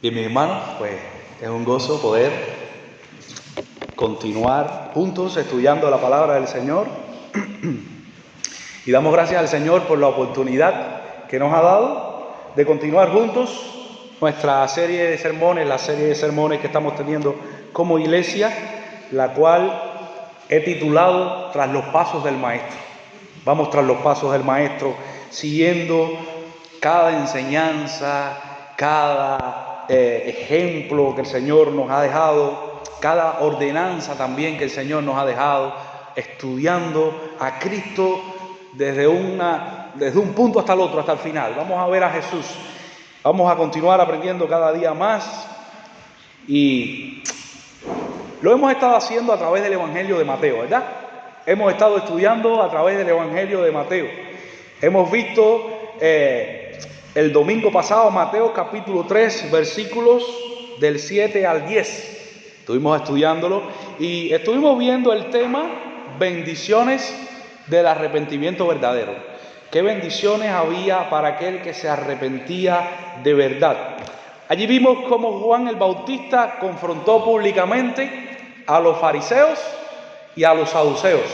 Bien, mis hermanos, pues es un gozo poder continuar juntos estudiando la palabra del Señor y damos gracias al Señor por la oportunidad que nos ha dado de continuar juntos nuestra serie de sermones, la serie de sermones que estamos teniendo como iglesia, la cual he titulado Tras los pasos del Maestro. Vamos tras los pasos del Maestro, siguiendo cada enseñanza, cada ejemplo que el Señor nos ha dejado, cada ordenanza también que el Señor nos ha dejado, estudiando a Cristo desde un punto hasta el otro, hasta el final. Vamos a ver a Jesús, vamos a continuar aprendiendo cada día más y lo hemos estado haciendo a través del Evangelio de Mateo, ¿verdad? Hemos estado estudiando a través del Evangelio de Mateo. Hemos visto el domingo pasado Mateo capítulo 3, versículos del 7 al 10. Estuvimos estudiándolo y estuvimos viendo el tema bendiciones del arrepentimiento verdadero. ¿Qué bendiciones había para aquel que se arrepentía de verdad? Allí vimos cómo Juan el Bautista confrontó públicamente a los fariseos y a los saduceos.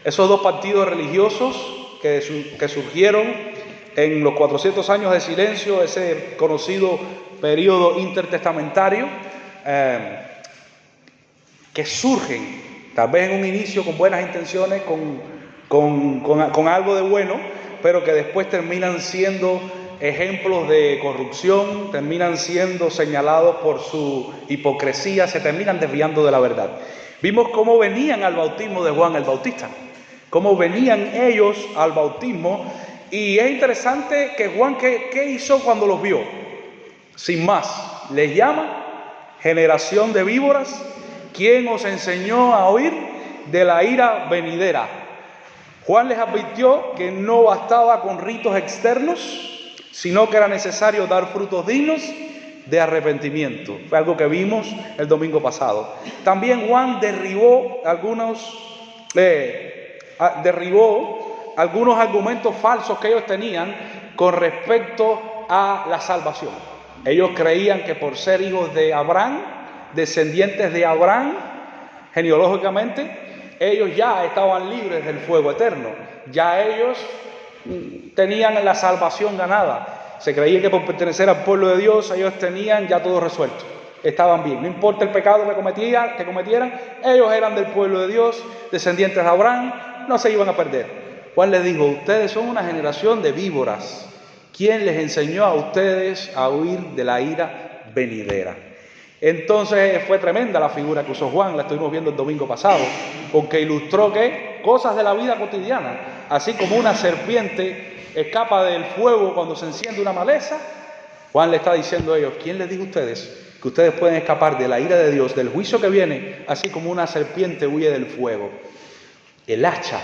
Esos dos partidos religiosos que surgieron en los 400 años de silencio, ese conocido periodo intertestamentario, que surgen tal vez en un inicio con buenas intenciones, con algo de bueno, pero que después terminan siendo ejemplos de corrupción, terminan siendo señalados por su hipocresía, se terminan desviando de la verdad. Vimos cómo venían al bautismo de Juan el Bautista, cómo venían ellos al bautismo. Y es interesante que Juan, ¿qué hizo cuando los vio? Sin más, les llama generación de víboras, ¿quién os enseñó a huir de la ira venidera? Juan les advirtió que no bastaba con ritos externos, sino que era necesario dar frutos dignos de arrepentimiento. Fue algo que vimos el domingo pasado. También Juan derribó algunos argumentos falsos que ellos tenían con respecto a la salvación. Ellos creían que por ser hijos de Abraham, descendientes de Abraham, genealógicamente, ellos ya estaban libres del fuego eterno. Ya ellos tenían la salvación ganada. Se creía que por pertenecer al pueblo de Dios, ellos tenían ya todo resuelto. Estaban bien, no importa el pecado que cometieran, ellos eran del pueblo de Dios, descendientes de Abraham, no se iban a perder. Juan les dijo, ustedes son una generación de víboras. ¿Quién les enseñó a ustedes a huir de la ira venidera? Entonces fue tremenda la figura que usó Juan, la estuvimos viendo el domingo pasado, porque ilustró que cosas de la vida cotidiana, así como una serpiente escapa del fuego cuando se enciende una maleza, Juan le está diciendo a ellos, ¿quién les dijo a ustedes que ustedes pueden escapar de la ira de Dios, del juicio que viene, así como una serpiente huye del fuego? El hacha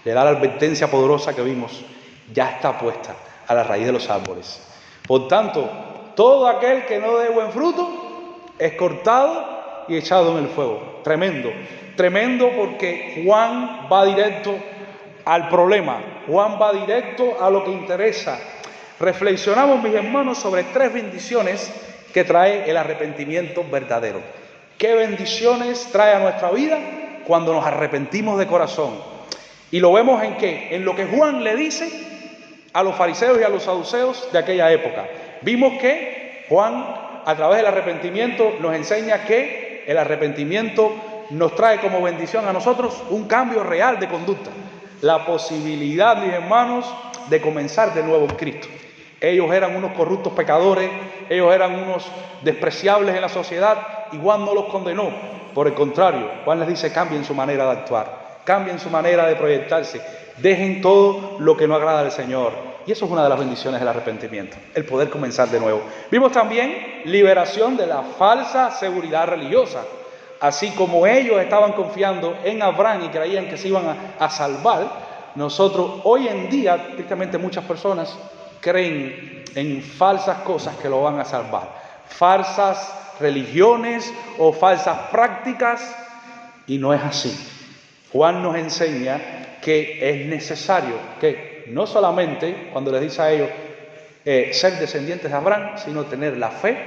le da la advertencia poderosa que vimos, ya está puesta a la raíz de los árboles. Por tanto, todo aquel que no dé buen fruto es cortado y echado en el fuego. Tremendo, tremendo, porque Juan va directo al problema, Juan va directo a lo que interesa. Reflexionamos, mis hermanos, sobre 3 bendiciones que trae el arrepentimiento verdadero. ¿Qué bendiciones trae a nuestra vida cuando nos arrepentimos de corazón? Y lo vemos en ¿qué? En lo que Juan le dice a los fariseos y a los saduceos de aquella época. Vimos que Juan, a través del arrepentimiento, nos enseña que el arrepentimiento nos trae como bendición a nosotros un cambio real de conducta. La posibilidad, mis hermanos, de comenzar de nuevo en Cristo. Ellos eran unos corruptos pecadores, ellos eran unos despreciables en la sociedad y Juan no los condenó. Por el contrario, Juan les dice, cambien su manera de actuar. Cambien su manera de proyectarse, dejen todo lo que no agrada al Señor. Y eso es una de las bendiciones del arrepentimiento, el poder comenzar de nuevo. Vimos también liberación de la falsa seguridad religiosa. Así como ellos estaban confiando en Abraham y creían que se iban a salvar, nosotros hoy en día, tristemente muchas personas creen en falsas cosas que lo van a salvar. Falsas religiones o falsas prácticas, y no es así. Juan nos enseña que es necesario que no solamente, cuando les dice a ellos, ser descendientes de Abraham, sino tener la fe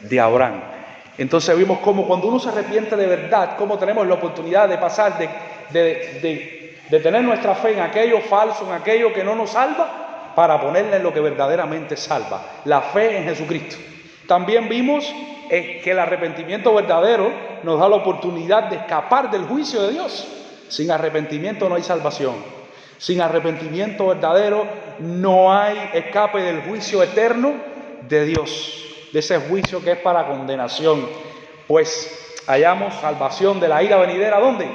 de Abraham. Entonces vimos cómo cuando uno se arrepiente de verdad, cómo tenemos la oportunidad de pasar de tener nuestra fe en aquello falso, en aquello que no nos salva, para ponerla en lo que verdaderamente salva, la fe en Jesucristo. También vimos que el arrepentimiento verdadero nos da la oportunidad de escapar del juicio de Dios. Sin arrepentimiento no hay salvación. Sin arrepentimiento verdadero no hay escape del juicio eterno de Dios, de ese juicio que es para condenación. Pues hallamos salvación de la ira venidera, ¿dónde?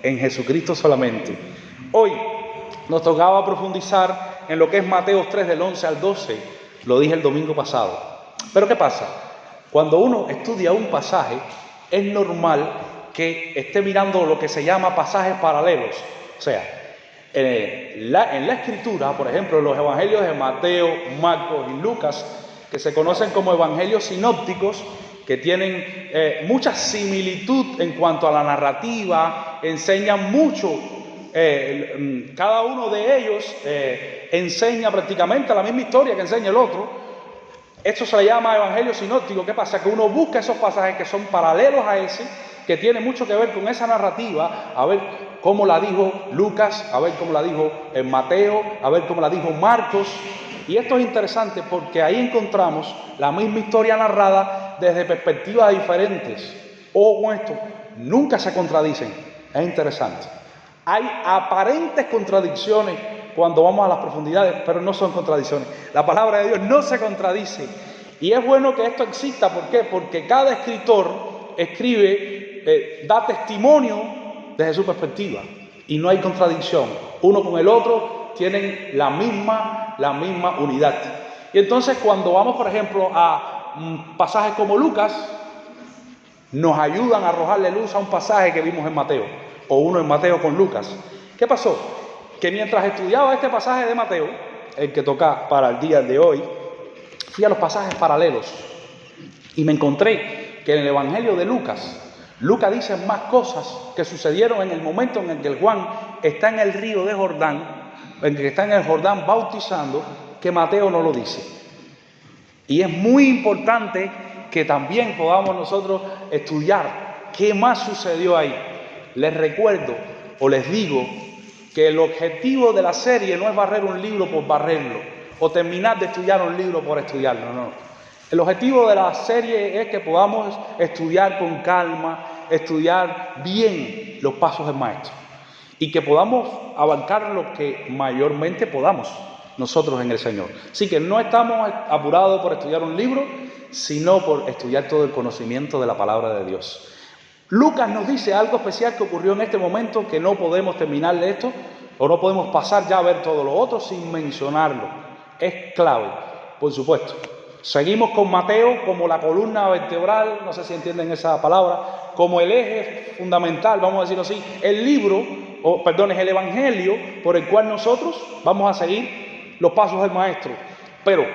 En Jesucristo solamente. Hoy nos tocaba profundizar en lo que es Mateo 3 del 11 al 12. Lo dije el domingo pasado. Pero ¿qué pasa? Cuando uno estudia un pasaje, es normal que esté mirando lo que se llama pasajes paralelos. O sea, en la Escritura, por ejemplo, los evangelios de Mateo, Marcos y Lucas, que se conocen como evangelios sinópticos, que tienen mucha similitud en cuanto a la narrativa, enseñan mucho, cada uno de ellos enseña prácticamente la misma historia que enseña el otro. Esto se le llama evangelio sinóptico. ¿Qué pasa? Que uno busca esos pasajes que son paralelos a ese, que tiene mucho que ver con esa narrativa, a ver cómo la dijo Lucas, a ver cómo la dijo Mateo, a ver cómo la dijo Marcos. Y esto es interesante porque ahí encontramos la misma historia narrada desde perspectivas diferentes. Ojo con esto, nunca se contradicen. Es interesante. Hay aparentes contradicciones cuando vamos a las profundidades, pero no son contradicciones. La palabra de Dios no se contradice. Y es bueno que esto exista. ¿Por qué? Porque cada escritor escribe, da testimonio desde su perspectiva. Y no hay contradicción. Uno con el otro tienen la misma unidad. Y entonces cuando vamos, por ejemplo, a pasajes como Lucas, nos ayudan a arrojarle luz a un pasaje que vimos en Mateo, o uno en Mateo con Lucas. ¿Qué pasó? Que mientras estudiaba este pasaje de Mateo, el que toca para el día de hoy, fui a los pasajes paralelos y me encontré que en el Evangelio de Lucas dice más cosas que sucedieron en el momento en el que Juan está en el río de Jordán, en el que está en el Jordán bautizando, que Mateo no lo dice. Y es muy importante que también podamos nosotros estudiar qué más sucedió ahí. Les recuerdo o les digo que el objetivo de la serie no es barrer un libro por barrerlo o terminar de estudiar un libro por estudiarlo, no. El objetivo de la serie es que podamos estudiar con calma, estudiar bien los pasos del maestro y que podamos abarcar lo que mayormente podamos nosotros en el Señor. Así que no estamos apurados por estudiar un libro, sino por estudiar todo el conocimiento de la palabra de Dios. Lucas nos dice algo especial que ocurrió en este momento, que no podemos terminar de esto, o no podemos pasar ya a ver todo lo otro sin mencionarlo. Es clave, por supuesto. Seguimos con Mateo como la columna vertebral, no sé si entienden esa palabra, como el eje fundamental, vamos a decirlo así, el libro, es el evangelio por el cual nosotros vamos a seguir los pasos del maestro. Pero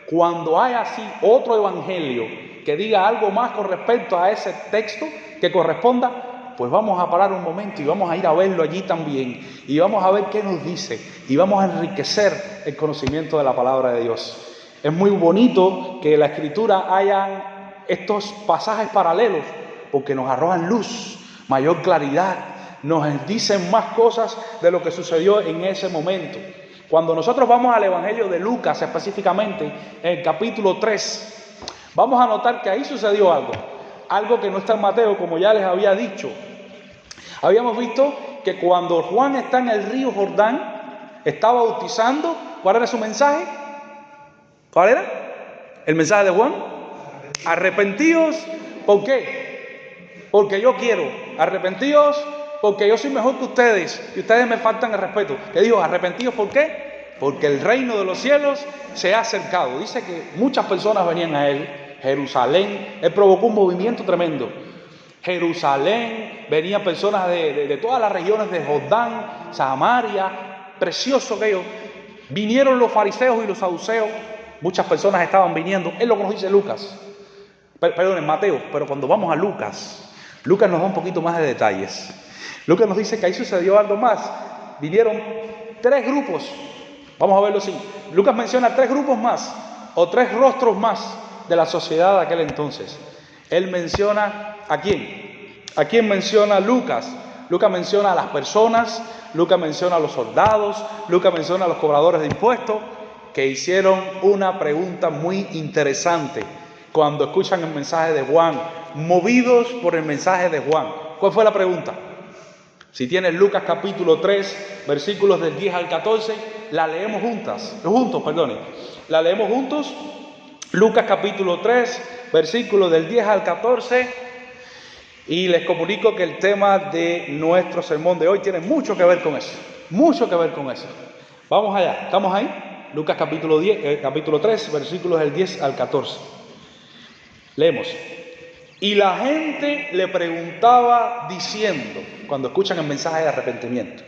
cuando hay así otro evangelio que diga algo más con respecto a ese texto que corresponda, pues vamos a parar un momento y vamos a ir a verlo allí también y vamos a ver qué nos dice y vamos a enriquecer el conocimiento de la palabra de Dios. Es muy bonito que en la Escritura hayan estos pasajes paralelos porque nos arrojan luz, mayor claridad, nos dicen más cosas de lo que sucedió en ese momento. Cuando nosotros vamos al Evangelio de Lucas específicamente, en el capítulo 3, vamos a notar que ahí sucedió algo que no está en Mateo, como ya les había dicho. Habíamos visto que cuando Juan está en el río Jordán, está bautizando. ¿Cuál era su mensaje? ¿Cuál era? ¿El mensaje de Juan? Arrepentíos. ¿Por qué? Porque yo quiero. Arrepentíos porque yo soy mejor que ustedes y ustedes me faltan el respeto. ¿Qué digo? Arrepentíos, ¿por qué? Porque el reino de los cielos se ha acercado. Dice que muchas personas venían a él. Jerusalén, él provocó un movimiento tremendo. Jerusalén, venían personas de todas las regiones de Jordán, Samaria, precioso aquello. Vinieron los fariseos y los saduceos, muchas personas estaban viniendo, es lo que nos dice Lucas, en Mateo, pero cuando vamos a Lucas nos da un poquito más de detalles. Lucas nos dice que ahí sucedió algo más, vinieron 3 grupos, vamos a verlo así. Lucas menciona 3 grupos más, o 3 rostros más de la sociedad de aquel entonces. Él menciona ¿a quién? ¿A quién menciona Lucas? Lucas menciona a las personas, Lucas menciona a los soldados, Lucas menciona a los cobradores de impuestos, que hicieron una pregunta muy interesante cuando escuchan el mensaje de Juan, movidos por el mensaje de Juan. ¿Cuál fue la pregunta? Si tienes Lucas capítulo 3, versículos del 10 al 14, la leemos juntos. La leemos juntos. Lucas capítulo 3, versículos del 10 al 14. Y les comunico que el tema de nuestro sermón de hoy tiene mucho que ver con eso. Mucho que ver con eso. Vamos allá. ¿Estamos ahí? Lucas capítulo 3, versículos del 10 al 14. Leemos. Y la gente le preguntaba diciendo, cuando escuchan el mensaje de arrepentimiento,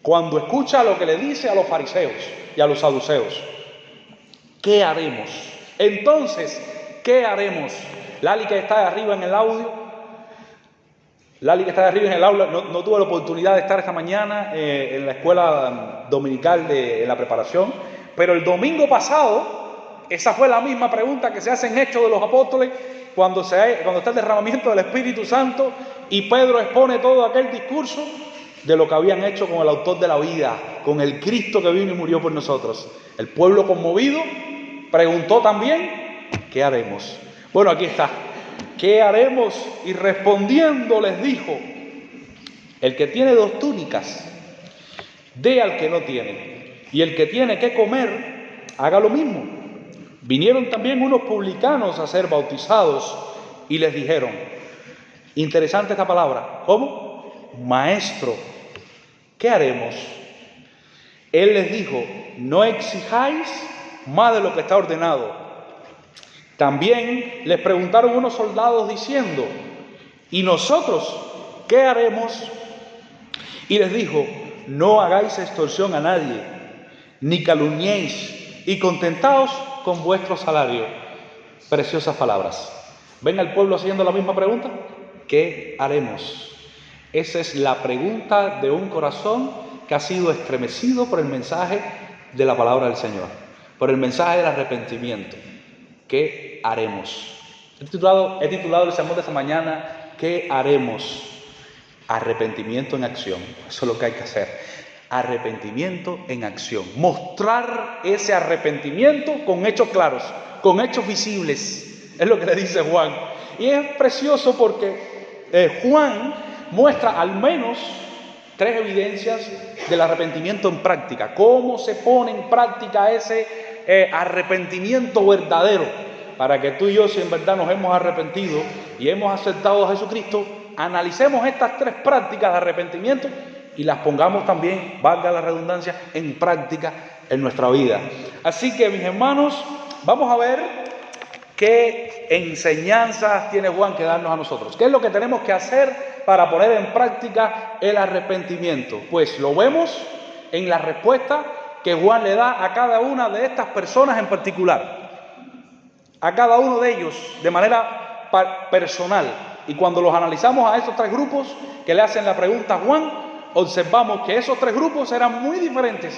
cuando escucha lo que le dice a los fariseos y a los saduceos, ¿qué haremos? Entonces, ¿qué haremos? Lali, que está arriba en el audio, no tuve la oportunidad de estar esta mañana en la escuela dominical en la preparación, pero el domingo pasado, esa fue la misma pregunta que se hace en Hechos de los Apóstoles, cuando está el derramamiento del Espíritu Santo y Pedro expone todo aquel discurso de lo que habían hecho con el autor de la vida, con el Cristo que vino y murió por nosotros. El pueblo conmovido preguntó también, ¿qué haremos? Bueno, aquí está. ¿Qué haremos? Y respondiendo les dijo, el que tiene 2 túnicas, dé al que no tiene, y el que tiene que comer, haga lo mismo. Vinieron también unos publicanos a ser bautizados y les dijeron, interesante esta palabra, ¿cómo? Maestro, ¿qué haremos? Él les dijo, no exijáis más de lo que está ordenado. También les preguntaron unos soldados diciendo, ¿y nosotros qué haremos? Y les dijo, no hagáis extorsión a nadie, ni calumniéis, y contentaos con vuestro salario. Preciosas palabras. ¿Ven al pueblo haciendo la misma pregunta? ¿Qué haremos? Esa es la pregunta de un corazón que ha sido estremecido por el mensaje de la palabra del Señor, por el mensaje del arrepentimiento. ¿Qué haremos? He titulado el sermón de esta mañana, ¿qué haremos? Arrepentimiento en acción. Eso es lo que hay que hacer. Arrepentimiento en acción. Mostrar ese arrepentimiento con hechos claros, con hechos visibles. Es lo que le dice Juan. Y es precioso porque Juan muestra al menos 3 evidencias del arrepentimiento en práctica. Cómo se pone en práctica ese arrepentimiento verdadero, para que tú y yo, si en verdad nos hemos arrepentido y hemos aceptado a Jesucristo, analicemos estas 3 prácticas de arrepentimiento y las pongamos también, valga la redundancia, en práctica en nuestra vida. Así que, mis hermanos, vamos a ver qué enseñanzas tiene Juan que darnos a nosotros. ¿Qué es lo que tenemos que hacer para poner en práctica el arrepentimiento? Pues lo vemos en la respuesta que Juan le da a cada una de estas personas en particular, a cada uno de ellos de manera personal. Y cuando los analizamos a esos 3 grupos que le hacen la pregunta a Juan, observamos que esos 3 grupos eran muy diferentes,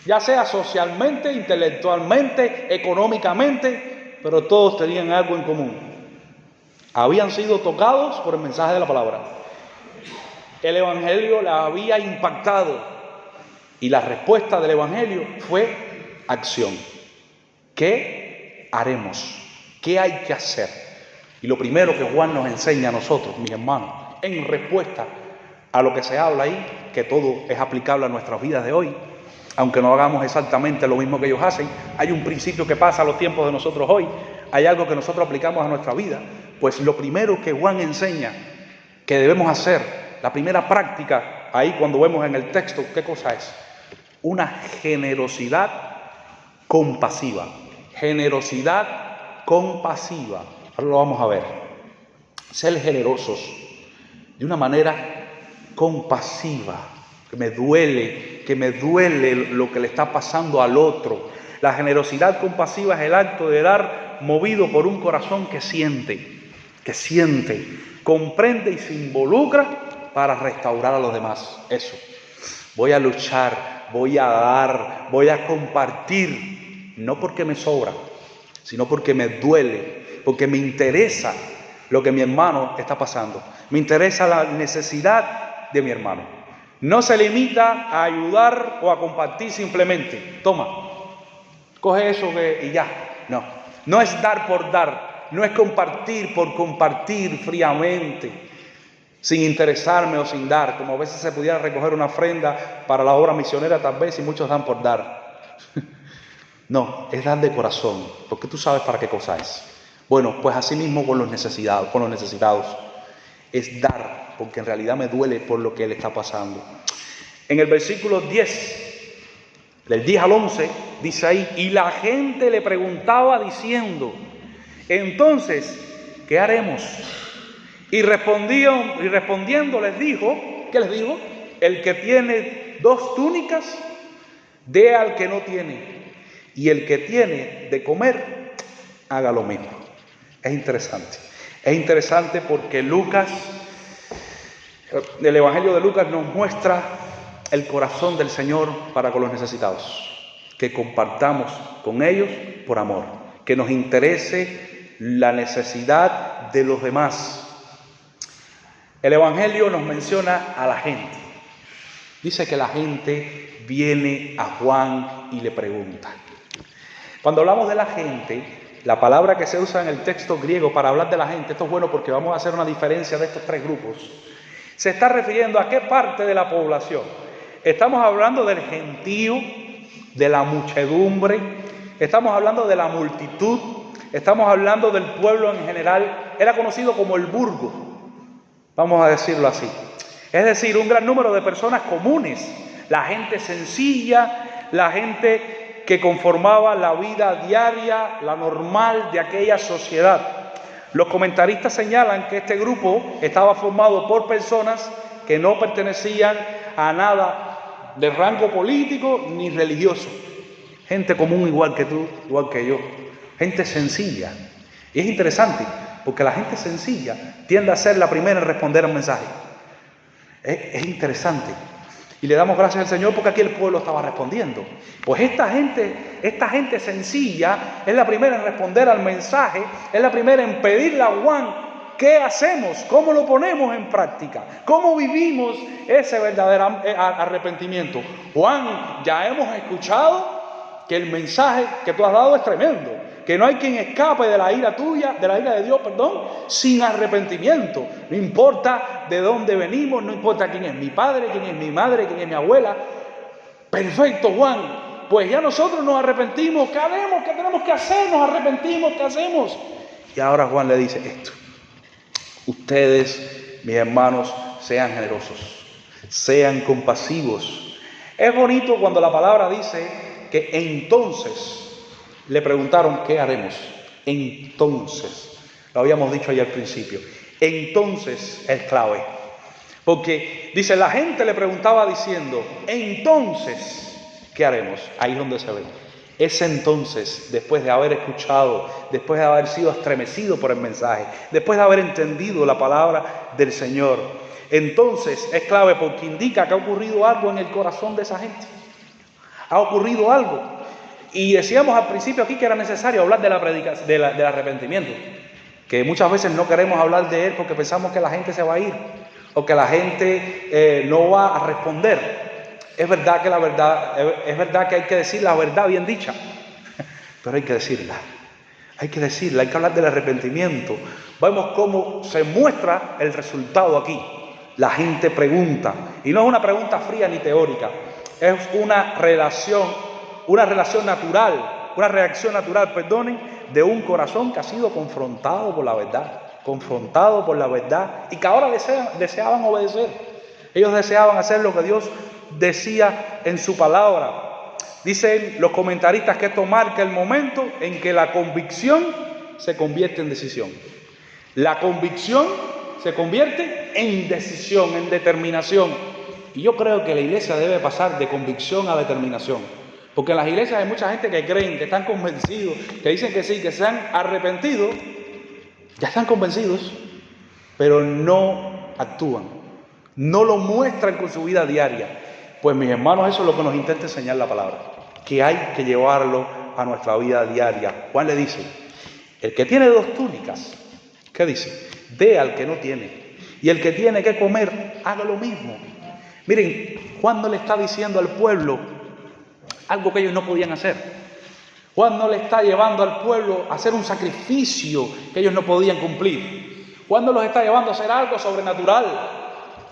ya sea socialmente, intelectualmente, económicamente, pero todos tenían algo en común. Habían sido tocados por el mensaje de la palabra. El Evangelio la había impactado y la respuesta del Evangelio fue acción. ¿Qué haremos? ¿Qué hay que hacer? Y lo primero que Juan nos enseña a nosotros, mis hermanos, en respuesta a lo que se habla ahí, que todo es aplicable a nuestras vidas de hoy, aunque no hagamos exactamente lo mismo que ellos hacen, hay un principio que pasa a los tiempos de nosotros hoy, hay algo que nosotros aplicamos a nuestra vida. Pues lo primero que Juan enseña que debemos hacer, la primera práctica, ahí cuando vemos en el texto, ¿qué cosa es? Una generosidad compasiva. Generosidad compasiva. Ahora lo vamos a ver. Ser generosos de una manera compasiva, que me duele lo que le está pasando al otro. La generosidad compasiva es el acto de dar movido por un corazón que siente, comprende y se involucra para restaurar a los demás. Eso. Voy a luchar, voy a dar, voy a compartir, no porque me sobra, sino porque me duele, porque me interesa lo que mi hermano está pasando. Me interesa la necesidad de mi hermano. No se limita a ayudar o a compartir simplemente. Toma, coge eso y ya. No, no es dar por dar, no es compartir por compartir fríamente, sin interesarme o sin dar, como a veces se pudiera recoger una ofrenda para la obra misionera tal vez y muchos dan por dar. No, es dar de corazón, porque tú sabes para qué cosa es. Bueno, pues así mismo con los necesitados, es dar, porque en realidad me duele por lo que él está pasando. En el versículo 10, del 10 al 11, dice ahí, y la gente le preguntaba diciendo, entonces, ¿qué haremos? Y respondiendo les dijo, ¿qué les dijo? El que tiene 2 túnicas, dé al que no tiene, y el que tiene de comer, haga lo mismo. Es interesante porque Lucas, el Evangelio de Lucas nos muestra el corazón del Señor para con los necesitados, que compartamos con ellos por amor, que nos interese la necesidad de los demás. El Evangelio nos menciona a la gente. Dice que la gente viene a Juan y le pregunta. Cuando hablamos de la gente, la palabra que se usa en el texto griego para hablar de la gente, esto es bueno porque vamos a hacer una diferencia de estos 3 grupos, se está refiriendo a qué parte de la población. Estamos hablando del gentío, de la muchedumbre, estamos hablando de la multitud, estamos hablando del pueblo en general. Era conocido como el burgo, vamos a decirlo así. Es decir, un gran número de personas comunes, la gente sencilla, la gente que conformaba la vida diaria, la normal de aquella sociedad. Los comentaristas señalan que este grupo estaba formado por personas que no pertenecían a nada de rango político ni religioso. Gente común igual que tú, igual que yo. Gente sencilla. Y es interesante, porque la gente sencilla tiende a ser la primera en responder al mensaje. Es interesante. Y le damos gracias al Señor porque aquí el pueblo estaba respondiendo. Pues esta gente sencilla es la primera en responder al mensaje, es la primera en pedirle a Juan, ¿qué hacemos? ¿Cómo lo ponemos en práctica? ¿Cómo vivimos ese verdadero arrepentimiento? Juan, ya hemos escuchado que el mensaje que tú has dado es tremendo, que no hay quien escape de la ira tuya, de la ira de Dios, sin arrepentimiento. No importa de dónde venimos, no importa quién es mi padre, quién es mi madre, quién es mi abuela. Perfecto, Juan, pues ya nosotros nos arrepentimos. ¿Qué haremos? ¿Qué tenemos que hacer? Nos arrepentimos, ¿qué hacemos? Y ahora Juan le dice esto: ustedes, mis hermanos, sean generosos, sean compasivos. Es bonito cuando la palabra dice que entonces le preguntaron, ¿qué haremos? Entonces, lo habíamos dicho ahí al principio, entonces es clave. Porque dice, la gente le preguntaba diciendo, entonces, ¿qué haremos? Ahí es donde se ve. Ese entonces, después de haber escuchado, después de haber sido estremecido por el mensaje, después de haber entendido la palabra del Señor, entonces es clave porque indica que ha ocurrido algo en el corazón de esa gente. Ha ocurrido algo. Y decíamos al principio aquí que era necesario hablar de la predicación, del arrepentimiento, que muchas veces no queremos hablar de él porque pensamos que la gente se va a ir o que la gente no va a responder. Es verdad que hay que decir la verdad bien dicha, pero hay que decirla, hay que hablar del arrepentimiento. Vemos cómo se muestra el resultado aquí. La gente pregunta, y no es una pregunta fría ni teórica, es una reacción natural, de un corazón que ha sido confrontado por la verdad, y que ahora deseaban obedecer. Ellos deseaban hacer lo que Dios decía en su palabra. Dicen los comentaristas que esto marca el momento en que la convicción se convierte en decisión. La convicción se convierte en decisión, en determinación. Y yo creo que la iglesia debe pasar de convicción a determinación. Porque en las iglesias hay mucha gente que creen, que están convencidos, que dicen que sí, que se han arrepentido, ya están convencidos, pero no actúan, no lo muestran con su vida diaria. Pues mis hermanos, eso es lo que nos intenta enseñar la palabra, que hay que llevarlo a nuestra vida diaria. Juan le dice, el que tiene 2 túnicas, ¿qué dice? Dé al que no tiene. Y el que tiene que comer, haga lo mismo. Miren, Juan no le está diciendo al pueblo algo que ellos no podían hacer. Juan no le está llevando al pueblo a hacer un sacrificio que ellos no podían cumplir. Juan no los está llevando a hacer algo sobrenatural.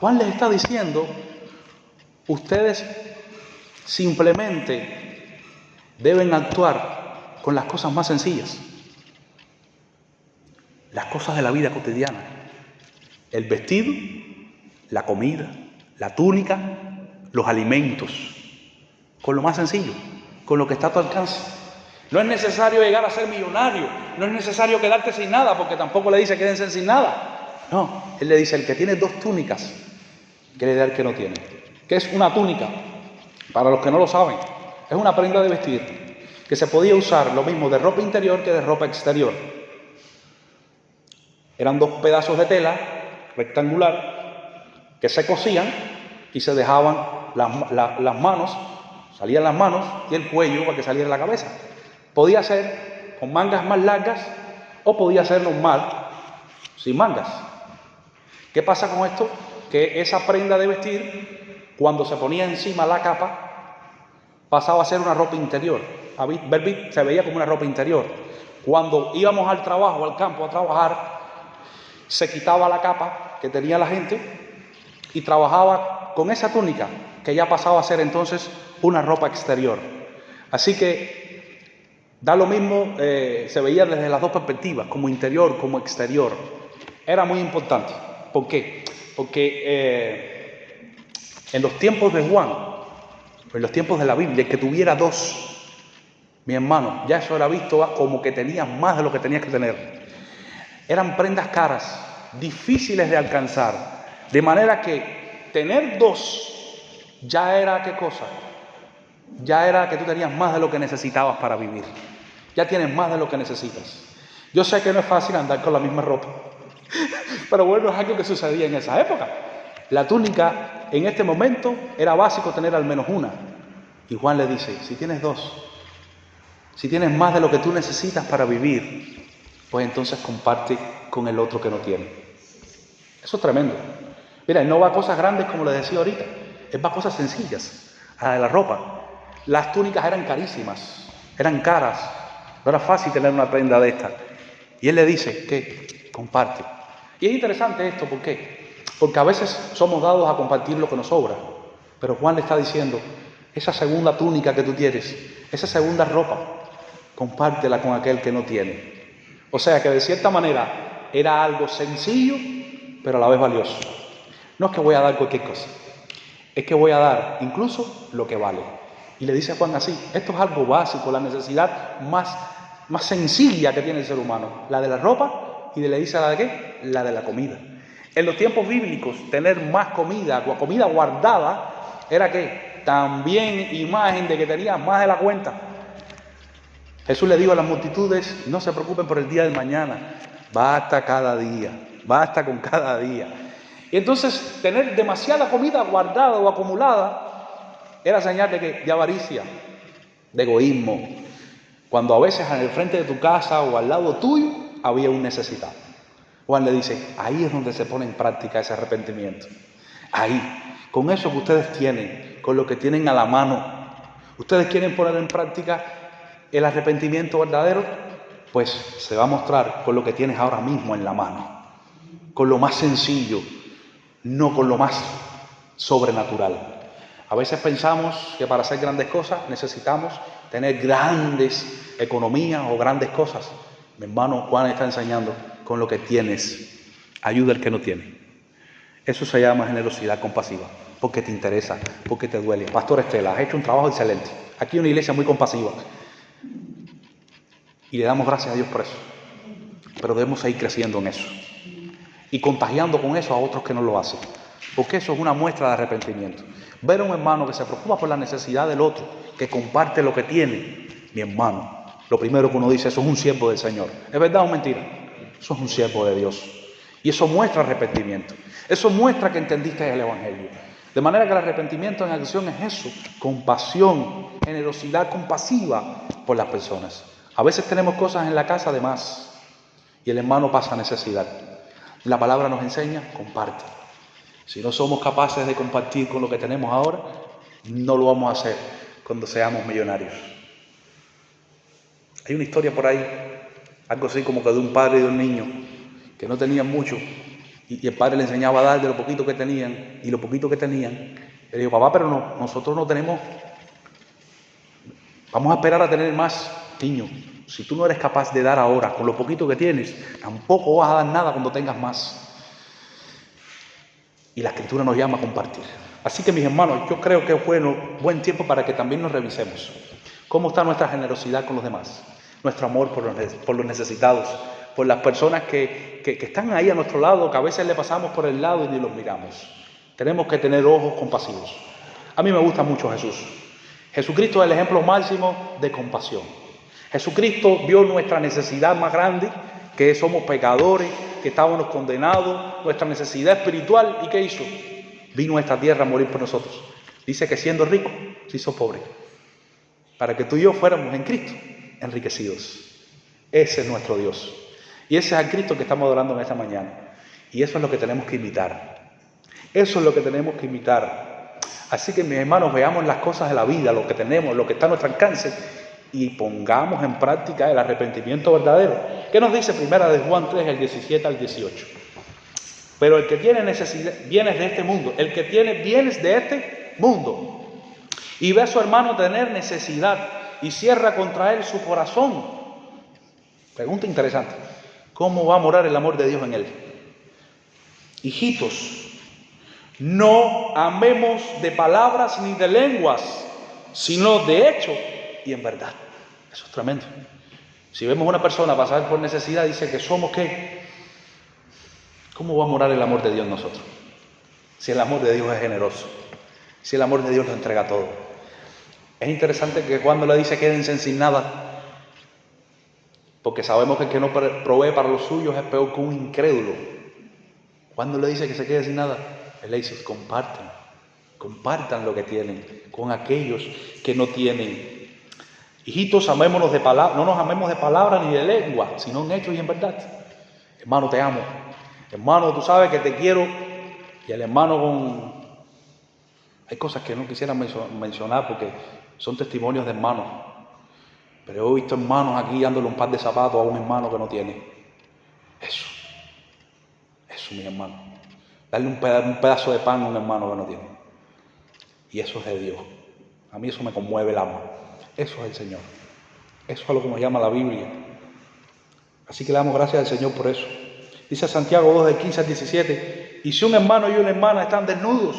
Juan les está diciendo, ustedes simplemente deben actuar con las cosas más sencillas. Las cosas de la vida cotidiana. El vestido, la comida, la túnica, los alimentos. Con lo más sencillo, con lo que está a tu alcance. No es necesario llegar a ser millonario. No es necesario quedarte sin nada, porque tampoco le dice quédense sin nada. No, él le dice, el que tiene 2 túnicas, que le dé al que no tiene. ¿Qué es una túnica? Para los que no lo saben, es una prenda de vestir que se podía usar lo mismo de ropa interior que de ropa exterior. Eran 2 pedazos de tela rectangular que se cosían y se dejaban las manos, salían las manos y el cuello para que saliera la cabeza. Podía ser con mangas más largas o podía ser normal, sin mangas. ¿Qué pasa con esto? Que esa prenda de vestir, cuando se ponía encima la capa, pasaba a ser una ropa interior. Se veía como una ropa interior. Cuando íbamos al trabajo, al campo a trabajar, se quitaba la capa que tenía la gente y trabajaba con esa túnica, que ya pasaba a ser entonces una ropa exterior. Así que da lo mismo, se veía desde las 2 perspectivas, como interior, como exterior. Era muy importante. ¿Por qué? Porque en los tiempos de Juan, en los tiempos de la Biblia, el que tuviera 2, mi hermano, ya eso era visto como que tenías más de lo que tenías que tener. Eran prendas caras, difíciles de alcanzar, de manera que tener 2 ya era, ¿qué cosa? Ya era que tú tenías más de lo que necesitabas para vivir. Ya tienes más de lo que necesitas. Yo sé que no es fácil andar con la misma ropa, pero bueno, es algo que sucedía en esa época. La túnica en este momento era básico tener al menos una. Y Juan le dice, si tienes 2, si tienes más de lo que tú necesitas para vivir, pues entonces comparte con el otro que no tiene. Eso es tremendo. Mira, no va a cosas grandes como les decía ahorita, es va a cosas sencillas. A la de la ropa. Las túnicas eran carísimas, eran caras, no era fácil tener una prenda de esta. Y él le dice que comparte. Y es interesante esto, ¿por qué? Porque a veces somos dados a compartir lo que nos sobra. Pero Juan le está diciendo, esa segunda túnica que tú tienes, esa segunda ropa, compártela con aquel que no tiene. O sea que de cierta manera era algo sencillo, pero a la vez valioso. No es que voy a dar cualquier cosa, es que voy a dar incluso lo que vale. Y le dice a Juan así, esto es algo básico, la necesidad más sencilla que tiene el ser humano, la de la ropa, y le dice la de qué, la de la comida. En los tiempos bíblicos, tener más comida o comida guardada, era ¿qué? También imagen de que tenías más de la cuenta. Jesús le dijo a las multitudes, no se preocupen por el día de mañana, basta cada día, basta con cada día. Y entonces tener demasiada comida guardada o acumulada era señal de avaricia, de egoísmo, cuando a veces en el frente de tu casa o al lado tuyo había un necesitado. Juan le dice, ahí es donde se pone en práctica ese arrepentimiento. Ahí, con eso que ustedes tienen, con lo que tienen a la mano, ustedes quieren poner en práctica el arrepentimiento verdadero, pues se va a mostrar con lo que tienes ahora mismo en la mano, con lo más sencillo, no con lo más sobrenatural. A veces pensamos que para hacer grandes cosas necesitamos tener grandes economías o grandes cosas. Mi hermano Juan está enseñando con lo que tienes, ayuda al que no tiene. Eso se llama generosidad compasiva, porque te interesa, porque te duele. Pastor Estela, has hecho un trabajo excelente. Aquí hay una iglesia muy compasiva. Y le damos gracias a Dios por eso. Pero debemos seguir creciendo en eso. Y contagiando con eso a otros que no lo hacen. Porque eso es una muestra de arrepentimiento. Ver a un hermano que se preocupa por la necesidad del otro, que comparte lo que tiene, mi hermano, lo primero que uno dice, eso es un siervo del Señor. ¿Es verdad o mentira? Eso es un siervo de Dios. Y eso muestra arrepentimiento. Eso muestra que entendiste el Evangelio. De manera que el arrepentimiento en acción es eso, compasión, generosidad compasiva por las personas. A veces tenemos cosas en la casa de más y el hermano pasa necesidad. La palabra nos enseña, comparte. Si no somos capaces de compartir con lo que tenemos ahora, no lo vamos a hacer cuando seamos millonarios. Hay una historia por ahí, algo así como que de un padre y de un niño que no tenían mucho y el padre le enseñaba a dar de lo poquito que tenían y lo poquito que tenían. Le dijo, papá, pero no, nosotros no tenemos, vamos a esperar a tener más. Niño, si tú no eres capaz de dar ahora con lo poquito que tienes, tampoco vas a dar nada cuando tengas más. Y la Escritura nos llama a compartir. Así que, mis hermanos, yo creo que es buen tiempo para que también nos revisemos. ¿Cómo está nuestra generosidad con los demás? Nuestro amor por los necesitados, por las personas que están ahí a nuestro lado, que a veces le pasamos por el lado y ni los miramos. Tenemos que tener ojos compasivos. A mí me gusta mucho Jesús. Jesucristo es el ejemplo máximo de compasión. Jesucristo vio nuestra necesidad más grande, que somos pecadores, que estábamos condenados, nuestra necesidad espiritual. ¿Y qué hizo? Vino a esta tierra a morir por nosotros. Dice que siendo rico, se hizo pobre, para que tú y yo fuéramos en Cristo enriquecidos. Ese es nuestro Dios. Y ese es el Cristo que estamos adorando en esta mañana. Y eso es lo que tenemos que imitar. Eso es lo que tenemos que imitar. Así que, mis hermanos, veamos las cosas de la vida, lo que tenemos, lo que está a nuestro alcance, y pongamos en práctica el arrepentimiento verdadero. ¿Qué nos dice Primera de Juan 3, el 17 al 18? Pero el que tiene bienes de este mundo, el que tiene bienes de este mundo, y ve a su hermano tener necesidad, y cierra contra él su corazón. Pregunta interesante. ¿Cómo va a morar el amor de Dios en él? Hijitos, no amemos de palabras ni de lenguas, sino de hecho y en verdad. Eso es tremendo. Si vemos a una persona pasar por necesidad, dice que somos ¿qué? ¿Cómo va a morar el amor de Dios en nosotros? Si el amor de Dios es generoso, si el amor de Dios lo entrega todo. Es interesante que cuando le dice quédense sin nada, porque sabemos que el que no provee para los suyos es peor que un incrédulo. Cuando le dice que se quede sin nada, él le dice compartan lo que tienen con aquellos que no tienen. Hijitos, amémonos de palabra, no nos amemos de palabra ni de lengua, sino en hechos y en verdad. Hermano, te amo. Hermano, tú sabes que te quiero. Y el hermano hay cosas que no quisiera mencionar porque son testimonios de hermanos. Pero he visto hermanos aquí dándole un par de zapatos a un hermano que no tiene. Eso, mi hermano. Darle un pedazo de pan a un hermano que no tiene. Y eso es de Dios. A mí eso me conmueve el alma. Eso es el Señor. Eso es lo que nos llama la Biblia. Así que le damos gracias al Señor por eso. Dice Santiago 2, del 15 al 17. Y si un hermano y una hermana están desnudos,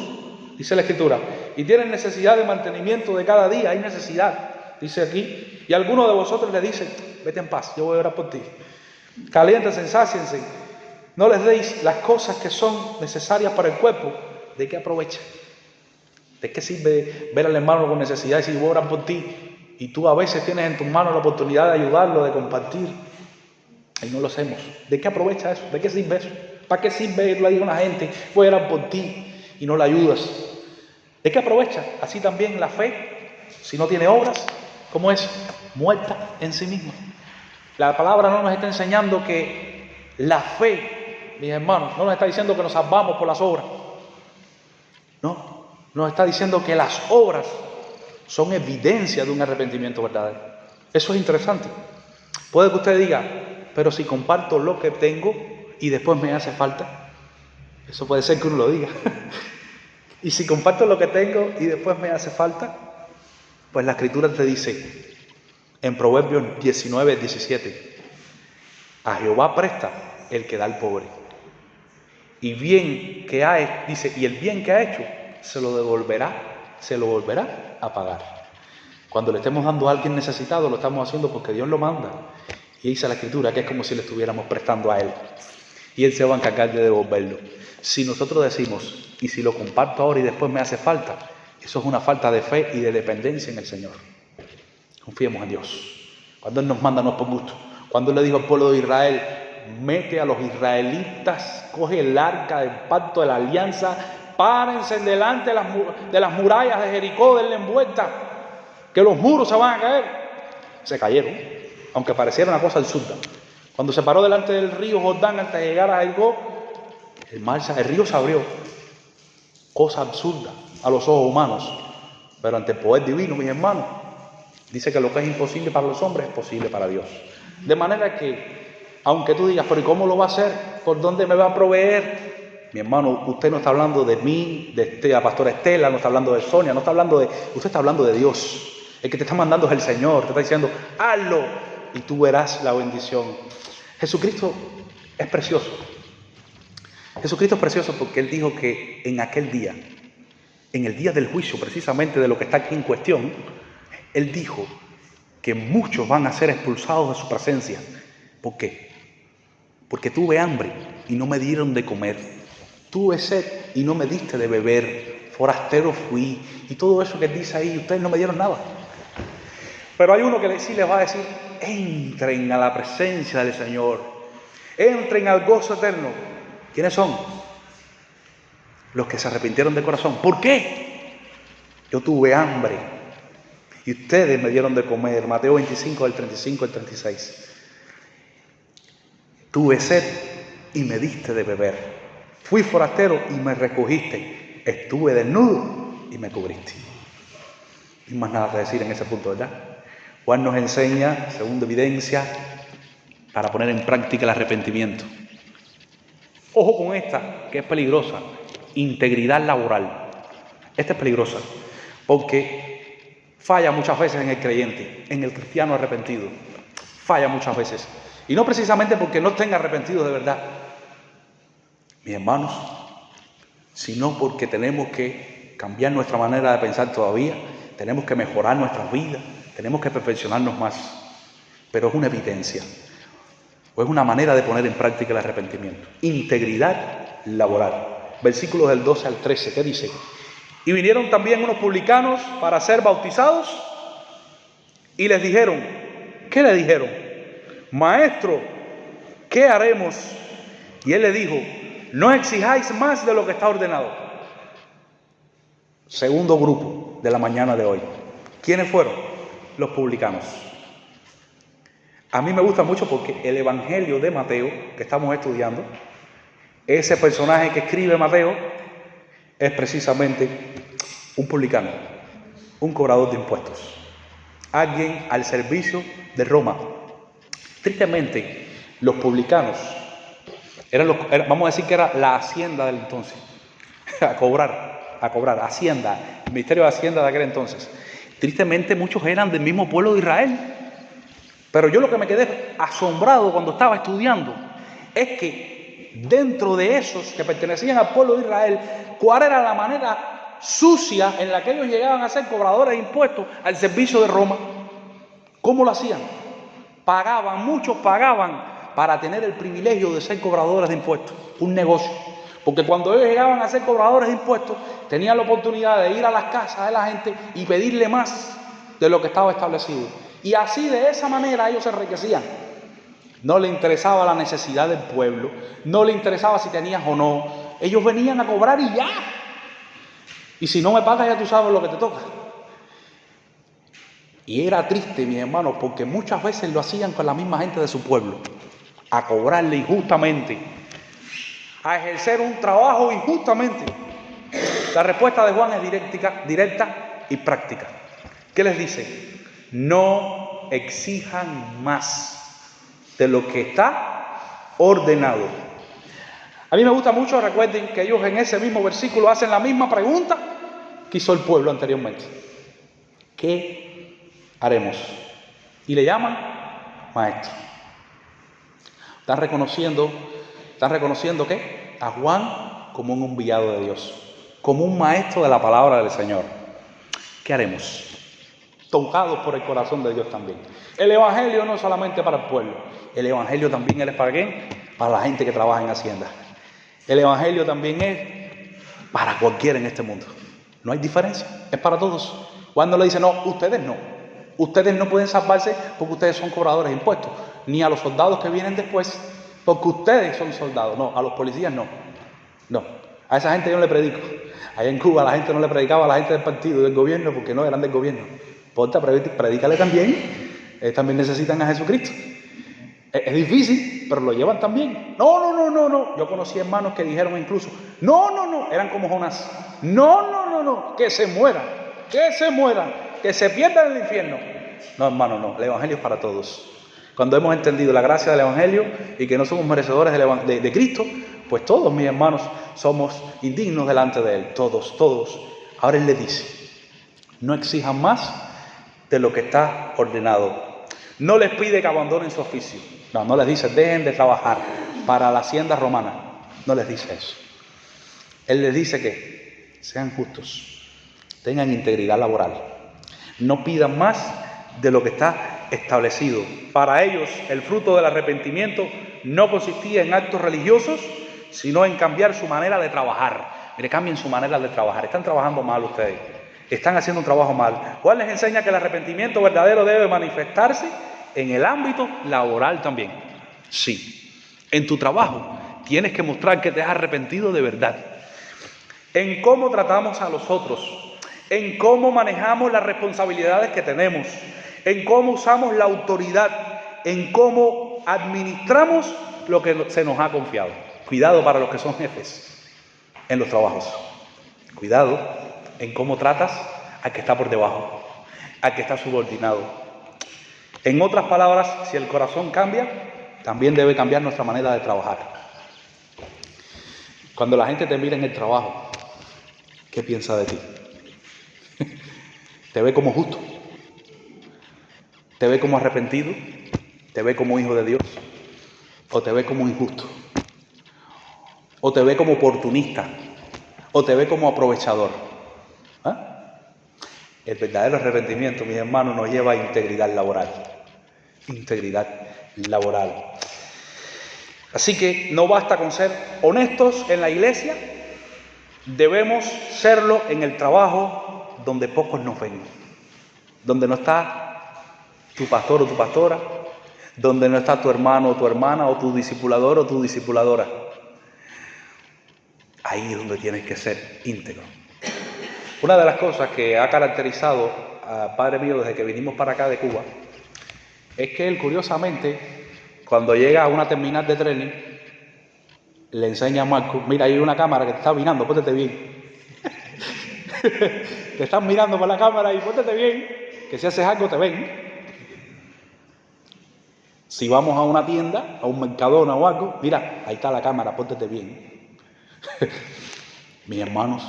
dice la Escritura, y tienen necesidad de mantenimiento de cada día, hay necesidad, dice aquí, y alguno de vosotros le dice, vete en paz, yo voy a orar por ti. Caliéntense, sáciense, no les deis las cosas que son necesarias para el cuerpo. ¿De qué aprovecha? ¿De qué sirve ver al hermano con necesidad y decir, voy a orar por ti? Y tú a veces tienes en tus manos la oportunidad de ayudarlo, de compartir, y no lo hacemos. ¿De qué aprovecha eso? ¿De qué sirve eso? ¿Para qué sirve irle a decir a una gente, voy a orar por ti, y no la ayudas? ¿De qué aprovecha? Así también la fe, si no tiene obras, ¿cómo es? Muerta en sí misma. La palabra no nos está enseñando que la fe, mis hermanos, no nos está diciendo que nos salvamos por las obras. No, nos está diciendo que las obras son evidencia de un arrepentimiento verdadero. Eso es interesante. Puede que usted diga, pero si comparto lo que tengo y después me hace falta, eso puede ser que uno lo diga. Y si comparto lo que tengo y después me hace falta, pues la Escritura te dice en Proverbios 19, 17, a Jehová presta el que da al pobre. Y bien que dice, y el bien que ha hecho se lo volverá a pagar. Cuando le estemos dando a alguien necesitado, lo estamos haciendo porque Dios lo manda. Y dice la Escritura que es como si le estuviéramos prestando a Él. Y Él se va a encargar de devolverlo. Si nosotros decimos, y si lo comparto ahora y después me hace falta, eso es una falta de fe y de dependencia en el Señor. Confiemos en Dios. Cuando Él nos manda, no es por gusto. Cuando Él le dijo al pueblo de Israel, mete a los israelitas, coge el arca del pacto de la alianza, párense delante de las murallas de Jericó, denle envuelta, que los muros se van a caer. se cayeron, aunque pareciera una cosa absurda. Cuando se paró delante del río Jordán antes de llegar a Jericó, el río se abrió. Cosa absurda a los ojos humanos, pero ante el poder divino, mis hermanos, dice que lo que es imposible para los hombres es posible para Dios. De manera que, aunque tú digas, pero ¿y cómo lo va a hacer? ¿Por dónde me va a proveer? Mi hermano, usted no está hablando de mí, de la pastora Estela, no está hablando de Sonia, no está hablando de... Usted está hablando de Dios. El que te está mandando es el Señor, te está diciendo, hazlo y tú verás la bendición. Jesucristo es precioso. Jesucristo es precioso porque Él dijo que en aquel día, en el día del juicio precisamente de lo que está aquí en cuestión, Él dijo que muchos van a ser expulsados de su presencia. ¿Por qué? Porque tuve hambre y no me dieron de comer. Tuve sed y no me diste de beber. Forastero fui. Y todo eso que Él dice ahí, ustedes no me dieron nada. Pero hay uno que sí les va a decir, entren a la presencia del Señor. Entren al gozo eterno. ¿Quiénes son? Los que se arrepintieron de corazón. ¿Por qué? Yo tuve hambre y ustedes me dieron de comer. Mateo 25, del 35 al 36. Tuve sed y me diste de beber. Fui forastero y me recogiste. Estuve desnudo y me cubriste. Y más nada que decir en ese punto, ¿verdad? Juan nos enseña, segunda evidencia, para poner en práctica el arrepentimiento. Ojo con esta, que es peligrosa. Integridad laboral. Esta es peligrosa porque falla muchas veces en el creyente, en el cristiano arrepentido. Falla muchas veces. Y no precisamente porque no estén arrepentidos de verdad, mis hermanos, sino porque tenemos que cambiar nuestra manera de pensar todavía, tenemos que mejorar nuestras vidas, tenemos que perfeccionarnos más. Pero es una evidencia, o es una manera de poner en práctica el arrepentimiento. Integridad laboral. Versículos del 12 al 13, ¿qué dice? Y vinieron también unos publicanos para ser bautizados y les dijeron, ¿qué le dijeron? Maestro, ¿qué haremos? Y él le dijo, no exijáis más de lo que está ordenado. Segundo grupo de la mañana de hoy. ¿Quiénes fueron? Los publicanos. A mí me gusta mucho porque el Evangelio de Mateo, que estamos estudiando, ese personaje que escribe Mateo es precisamente un publicano, un cobrador de impuestos, alguien al servicio de Roma. Tristemente, los publicanos vamos a decir que era la hacienda del entonces, a cobrar, hacienda, el ministerio de Hacienda de aquel entonces. Tristemente, muchos eran del mismo pueblo de Israel. Pero yo lo que me quedé asombrado cuando estaba estudiando es que dentro de esos que pertenecían al pueblo de Israel, ¿cuál era la manera sucia en la que ellos llegaban a ser cobradores de impuestos al servicio de Roma? ¿Cómo lo hacían? Muchos pagaban para tener el privilegio de ser cobradores de impuestos, un negocio. Porque cuando ellos llegaban a ser cobradores de impuestos, tenían la oportunidad de ir a las casas de la gente y pedirle más de lo que estaba establecido. Y así, de esa manera, ellos se enriquecían. No le interesaba la necesidad del pueblo, no le interesaba si tenías o no. Ellos venían a cobrar y ya. Y si no me pagas, ya tú sabes lo que te toca. Y era triste, mis hermanos, porque muchas veces lo hacían con la misma gente de su pueblo, a cobrarle injustamente, a ejercer un trabajo injustamente. La respuesta de Juan es directa y práctica. ¿Qué les dice? No exijan más de lo que está ordenado. A mí me gusta mucho, recuerden que ellos en ese mismo versículo hacen la misma pregunta que hizo el pueblo anteriormente. ¿Qué haremos? Y le llaman maestro. Están reconociendo ¿qué? A Juan como un enviado de Dios, como un maestro de la palabra del Señor. ¿Qué haremos? Tocados por el corazón de Dios también. El Evangelio no es solamente para el pueblo, el Evangelio también es para ¿quién? Para la gente que trabaja en Hacienda. El Evangelio también es para cualquiera en este mundo. No hay diferencia, es para todos. Cuando le dice, no, ustedes no pueden salvarse porque ustedes son cobradores de impuestos, ni a los soldados que vienen después porque ustedes son soldados, no, a los policías no, a esa gente yo no le predico. Allá en Cuba la gente no le predicaba a la gente del partido, del gobierno, porque no eran del gobierno. Ponte, predícale también también necesitan a Jesucristo. Es difícil, pero lo llevan también. No. Yo conocí hermanos que dijeron incluso, no, eran como Jonás. No, que se mueran, que se pierdan en el infierno. No, hermano, no, el Evangelio es para todos. Cuando hemos entendido la gracia del Evangelio y que no somos merecedores de Cristo, pues todos, mis hermanos, somos indignos delante de Él, todos. Ahora Él les dice, no exijan más de lo que está ordenado. No les pide que abandonen su oficio. No les dice, dejen de trabajar para la hacienda romana. No les dice eso. Él les dice que sean justos, tengan integridad laboral. No pidan más de lo que está establecido. Para ellos, el fruto del arrepentimiento no consistía en actos religiosos, sino en cambiar su manera de trabajar. Mire, cambien su manera de trabajar. Están trabajando mal ustedes. Están haciendo un trabajo mal. Juan les enseña que el arrepentimiento verdadero debe manifestarse en el ámbito laboral también. Sí, en tu trabajo tienes que mostrar que te has arrepentido de verdad. En cómo tratamos a los otros, en cómo manejamos las responsabilidades que tenemos, en cómo usamos la autoridad, en cómo administramos lo que se nos ha confiado. Cuidado para los que son jefes en los trabajos. Cuidado en cómo tratas al que está por debajo, al que está subordinado. En otras palabras, si el corazón cambia, también debe cambiar nuestra manera de trabajar. Cuando la gente te mira en el trabajo, ¿qué piensa de ti? ¿Te ve como justo? ¿Te ve como arrepentido? ¿Te ve como hijo de Dios? ¿O te ve como injusto? ¿O te ve como oportunista? ¿O te ve como aprovechador? El verdadero arrepentimiento, mis hermanos, nos lleva a integridad laboral. Integridad laboral. Así que no basta con ser honestos en la iglesia, debemos serlo en el trabajo donde pocos nos ven, donde no está tu pastor o tu pastora, donde no está tu hermano o tu hermana, o tu discipulador o tu discipuladora. Ahí es donde tienes que ser íntegro. Una de las cosas que ha caracterizado a padre mío desde que vinimos para acá de Cuba es que él, curiosamente, cuando llega a una terminal de trenes, le enseña a Marco, mira, hay una cámara que te está mirando, póntete bien. Te están mirando por la cámara y póntete bien, que si haces algo te ven. Si vamos a una tienda, a un Mercadona o algo, mira, ahí está la cámara, póntete bien. Mis hermanos,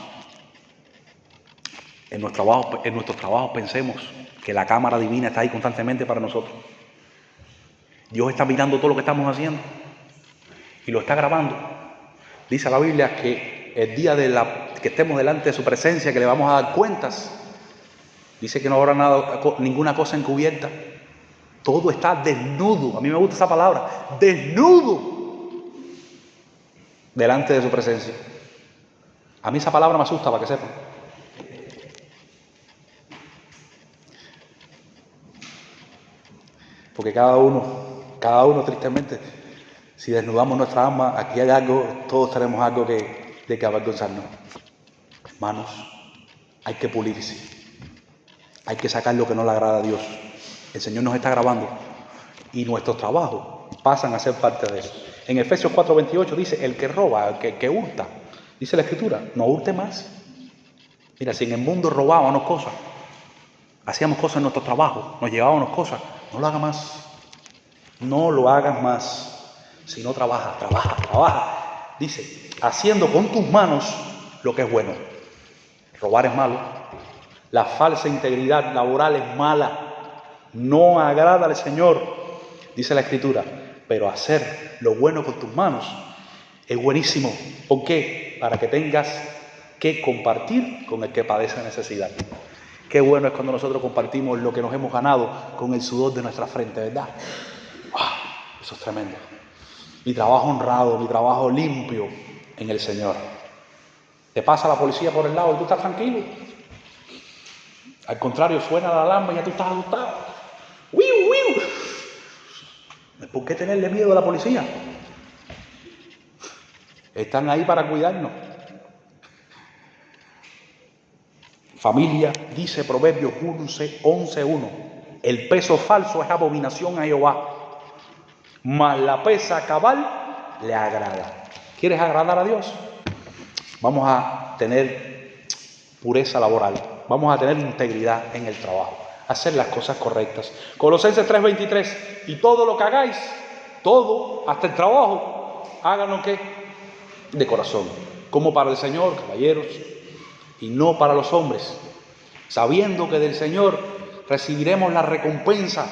en nuestros trabajos pensemos que la cámara divina está ahí constantemente para nosotros. Dios está mirando todo lo que estamos haciendo y lo está grabando. Dice la Biblia que el día que estemos delante de su presencia, que le vamos a dar cuentas, dice que no habrá ninguna cosa encubierta. Todo está desnudo. A mí me gusta esa palabra, desnudo, delante de su presencia. A mí esa palabra me asusta, para que sepan. Porque cada uno tristemente, si desnudamos nuestra alma, aquí hay algo, todos tenemos algo de que avergonzarnos. Hermanos, hay que pulirse, hay que sacar lo que no le agrada a Dios. El Señor nos está grabando y nuestros trabajos pasan a ser parte de eso. En Efesios 4:28 dice, el que roba, el que hurta, dice la Escritura, no hurte más. Mira, si en el mundo robábamos cosas, hacíamos cosas en nuestro trabajo, nos llevábamos cosas, no lo hagas más. No lo hagas más. Si no trabaja. Dice, haciendo con tus manos lo que es bueno. Robar es malo. La falsa integridad laboral es mala. No agrada al Señor, dice la Escritura. Pero hacer lo bueno con tus manos es buenísimo. ¿Por qué? Para que tengas que compartir con el que padece necesidad. Qué bueno es cuando nosotros compartimos lo que nos hemos ganado con el sudor de nuestra frente, ¿verdad? ¡Wow! Eso es tremendo. Mi trabajo honrado, mi trabajo limpio en el Señor. Te pasa la policía por el lado y tú estás tranquilo. Al contrario, suena la alarma y ya tú estás asustado. ¡Wiu, wiu! ¿Por qué tenerle miedo a la policía? Están ahí para cuidarnos. Familia, dice Proverbios 11:1. El peso falso es abominación a Jehová, mas la pesa cabal le agrada. ¿Quieres agradar a Dios? Vamos a tener pureza laboral, vamos a tener integridad en el trabajo, hacer las cosas correctas. Colosenses 3:23, y todo lo que hagáis, todo, hasta el trabajo, háganlo ¿qué? De corazón, como para el Señor, caballeros, y no para los hombres, sabiendo que del Señor recibiremos la recompensa,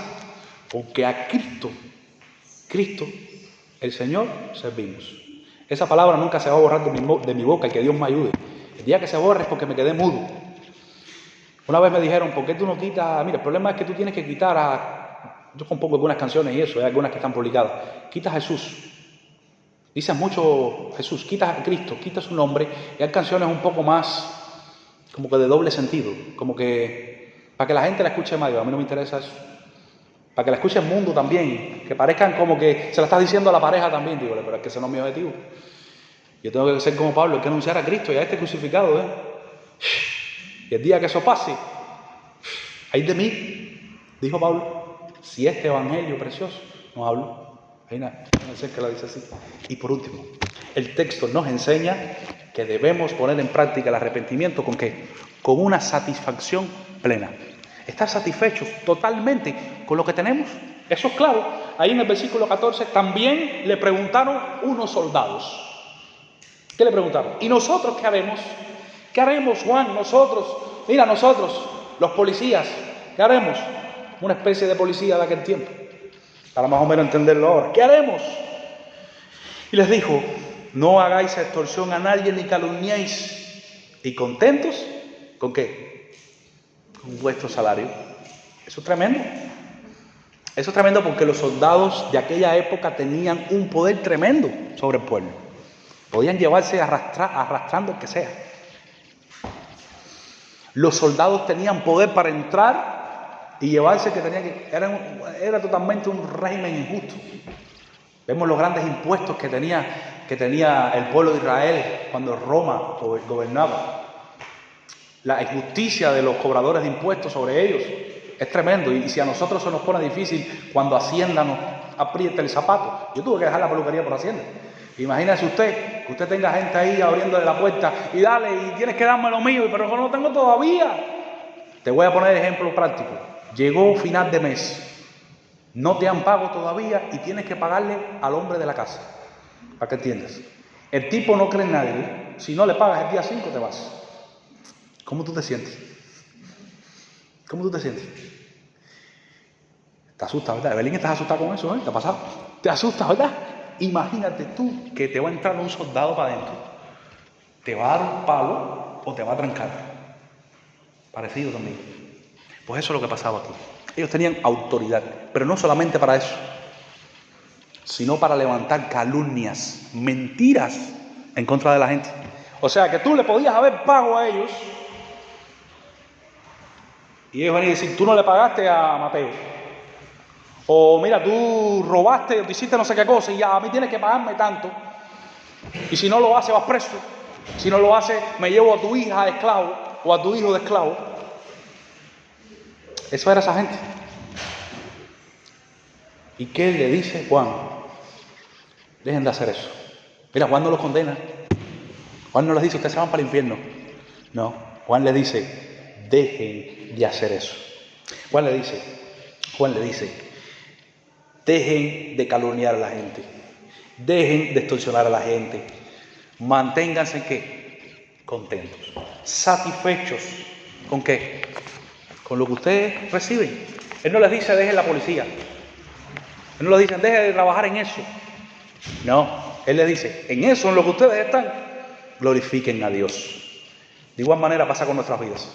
porque a Cristo, el Señor, servimos. Esa palabra nunca se va a borrar de mi boca, y que Dios me ayude. El día que se borre es porque me quedé mudo. Una vez me dijeron, ¿por qué tú no quitas? Mira, el problema es que tú tienes que quitar yo compongo algunas canciones y eso, hay algunas que están publicadas. Quita a Jesús. Dices mucho Jesús, quita a Cristo, quita su nombre. Y hay canciones un poco más como que de doble sentido. Como que para que la gente la escuche más. A mí no me interesa eso. Para que la escuche el mundo también. Que parezcan como que se la estás diciendo a la pareja también. Digo, pero es que ese no es mi objetivo. Yo tengo que ser como Pablo, hay que anunciar a Cristo y a este crucificado. Y el día que eso pase, ay de mí, dijo Pablo, si este evangelio precioso no hablo. Hay una canción que la dice así. Y por último, el texto nos enseña que debemos poner en práctica el arrepentimiento ¿con qué? Con una satisfacción plena. Estar satisfechos totalmente con lo que tenemos. Eso es claro. Ahí en el versículo 14 también le preguntaron unos soldados. ¿Qué le preguntaron? ¿Y nosotros qué haremos? ¿Qué haremos, Juan? Nosotros, mira, nosotros, los policías, ¿qué haremos? Una especie de policía de aquel tiempo, para más o menos entenderlo ahora. ¿Qué haremos? Y les dijo, no hagáis extorsión a nadie ni calumniéis. ¿Y contentos? ¿Con qué? Con vuestro salario. Eso es tremendo. Eso es tremendo porque los soldados de aquella época tenían un poder tremendo sobre el pueblo. Podían llevarse arrastrando el que sea. Los soldados tenían poder para entrar y llevarse que tenía que... Era totalmente un régimen injusto. Vemos los grandes impuestos que tenía el pueblo de Israel cuando Roma gobernaba. La injusticia de los cobradores de impuestos sobre ellos es tremendo. Y si a nosotros se nos pone difícil cuando Hacienda nos aprieta el zapato. Yo tuve que dejar la peluquería por Hacienda. Imagínese usted, que usted tenga gente ahí abriéndole la puerta y dale, y tienes que darme lo mío, pero no lo tengo todavía. Te voy a poner ejemplo práctico. Llegó final de mes, no te han pagado todavía y tienes que pagarle al hombre de la casa. Para que entiendas. El tipo no cree en nadie. Si no le pagas el día 5 te vas. ¿Cómo tú te sientes? ¿Cómo tú te sientes? Te asusta, ¿verdad? Evelyn, ¿estás asustado con eso? ¿Te ha pasado? ¿Te asusta, verdad? Imagínate tú que te va a entrar un soldado para adentro. ¿Te va a dar un palo o te va a trancar? Parecido también. Pues eso es lo que pasaba aquí. Ellos tenían autoridad, pero no solamente para eso, sino para levantar calumnias, mentiras en contra de la gente. O sea, que tú le podías haber pago a ellos y ellos venían a decir, tú no le pagaste a Mateo. O mira, tú robaste, o hiciste no sé qué cosa y ya a mí tienes que pagarme tanto. Y si no lo hace, vas preso. Si no lo hace, me llevo a tu hija de esclavo o a tu hijo de esclavo. Eso era esa gente. ¿Y qué le dice Juan? Dejen de hacer eso. Mira, Juan no los condena. Juan no les dice, ustedes se van para el infierno. No, Juan le dice, dejen de hacer eso. Juan le dice, dejen de calumniar a la gente. Dejen de extorsionar a la gente. Manténganse, ¿qué? Contentos. Satisfechos. ¿Con qué? Con lo que ustedes reciben. Él no les dice, dejen la policía. Él no les dice, dejen de trabajar en eso. No, Él les dice, en eso, en lo que ustedes están, glorifiquen a Dios. De igual manera pasa con nuestras vidas.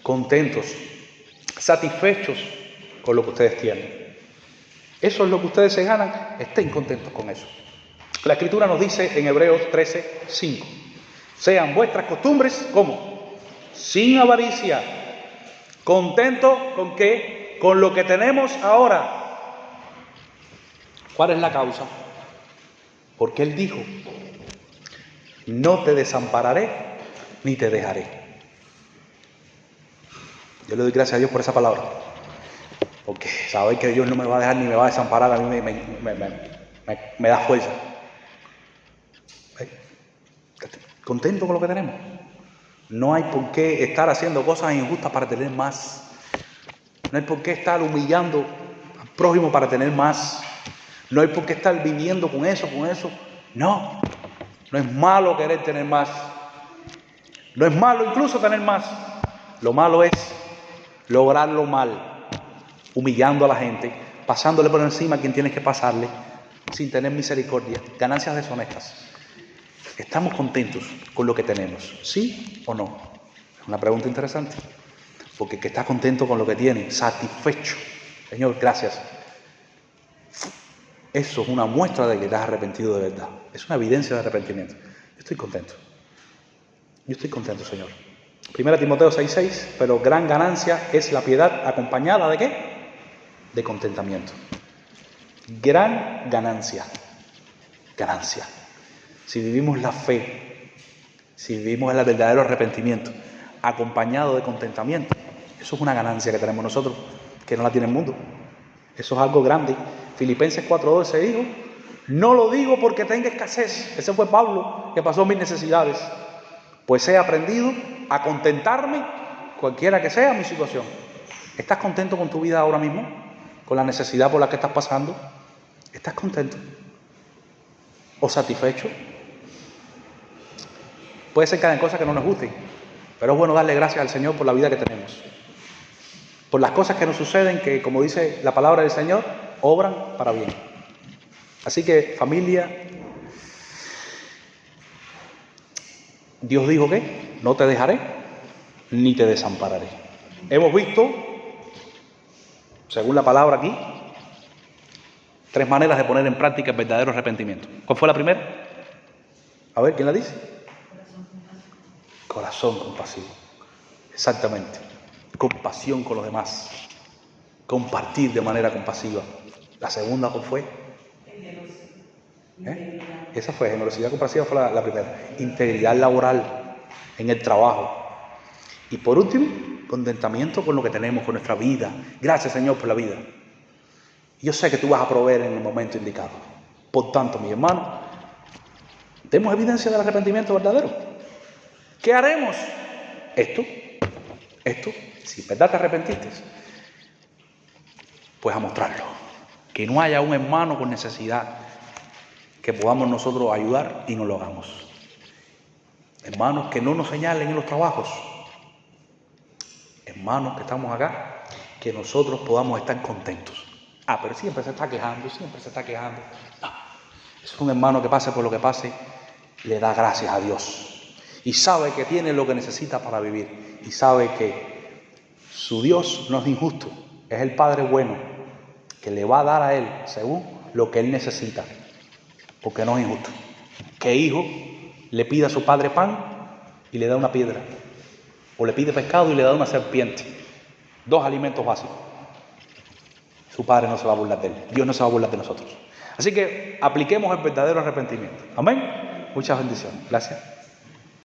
Contentos, satisfechos con lo que ustedes tienen. Eso es lo que ustedes se ganan, estén contentos con eso. La Escritura nos dice en Hebreos 13:5, sean vuestras costumbres, ¿cómo? Sin avaricia, contentos ¿con qué? Con lo que tenemos ahora. ¿Cuál es la causa? Porque Él dijo, no te desampararé ni te dejaré. Yo le doy gracias a Dios por esa palabra. Porque saber que Dios no me va a dejar ni me va a desamparar a mí me da fuerza. Contento con lo que tenemos. No hay por qué estar haciendo cosas injustas para tener más. No hay por qué estar humillando al prójimo para tener más. No hay por qué estar viviendo con eso. No, no es malo querer tener más. No es malo incluso tener más. Lo malo es lograrlo mal, humillando a la gente, pasándole por encima a quien tienes que pasarle, sin tener misericordia, ganancias deshonestas. ¿Estamos contentos con lo que tenemos? ¿Sí o no? Es una pregunta interesante. Porque el que está contento con lo que tiene, satisfecho, Señor, gracias. Eso es una muestra de que te has arrepentido de verdad. Es una evidencia de arrepentimiento. Yo estoy contento. Yo estoy contento, Señor. 1 Timoteo 6:6, pero gran ganancia es la piedad acompañada ¿de qué? De contentamiento. Gran ganancia. Ganancia. Si vivimos la fe, si vivimos el verdadero arrepentimiento, acompañado de contentamiento, eso es una ganancia que tenemos nosotros, que no la tiene el mundo. Eso es algo grande. Filipenses 4:12 dijo, no lo digo porque tenga escasez. Ese fue Pablo, que pasó mis necesidades. Pues he aprendido a contentarme, cualquiera que sea mi situación. ¿Estás contento con tu vida ahora mismo? ¿Con la necesidad por la que estás pasando? ¿Estás contento? ¿O satisfecho? Puede ser que hayan cosas que no nos gusten, pero es bueno darle gracias al Señor por la vida que tenemos. Por las cosas que nos suceden, que como dice la palabra del Señor, obran para bien. Así que, familia, Dios dijo que no te dejaré ni te desampararé. Hemos visto, según la palabra aquí, 3 maneras de poner en práctica el verdadero arrepentimiento. ¿Cuál fue la primera? A ver, ¿quién la dice? Corazón compasivo. Exactamente. Compasión con los demás. Compartir de manera compasiva. La segunda, ¿cuál fue? Esa fue, generosidad compasiva fue la primera. Integridad laboral en el trabajo. Y por último, contentamiento con lo que tenemos, con nuestra vida. Gracias, Señor, por la vida. Yo sé que tú vas a proveer en el momento indicado. Por tanto, mi hermano, demos evidencia del arrepentimiento verdadero. ¿Qué haremos? Esto, si en verdad te arrepentiste, pues a mostrarlo. Que no haya un hermano con necesidad que podamos nosotros ayudar y no lo hagamos. Hermanos que no nos señalen en los trabajos. Hermanos que estamos acá, que nosotros podamos estar contentos. Pero siempre se está quejando. No, es un hermano que pase por lo que pase, le da gracias a Dios. Y sabe que tiene lo que necesita para vivir. Y sabe que su Dios no es injusto. Es el Padre bueno que le va a dar a él según lo que él necesita. Porque no es injusto. ¿Qué hijo le pide a su padre pan y le da una piedra? O le pide pescado y le da una serpiente. 2 alimentos básicos. Su padre no se va a burlar de él. Dios no se va a burlar de nosotros. Así que apliquemos el verdadero arrepentimiento. Amén. Muchas bendiciones. Gracias.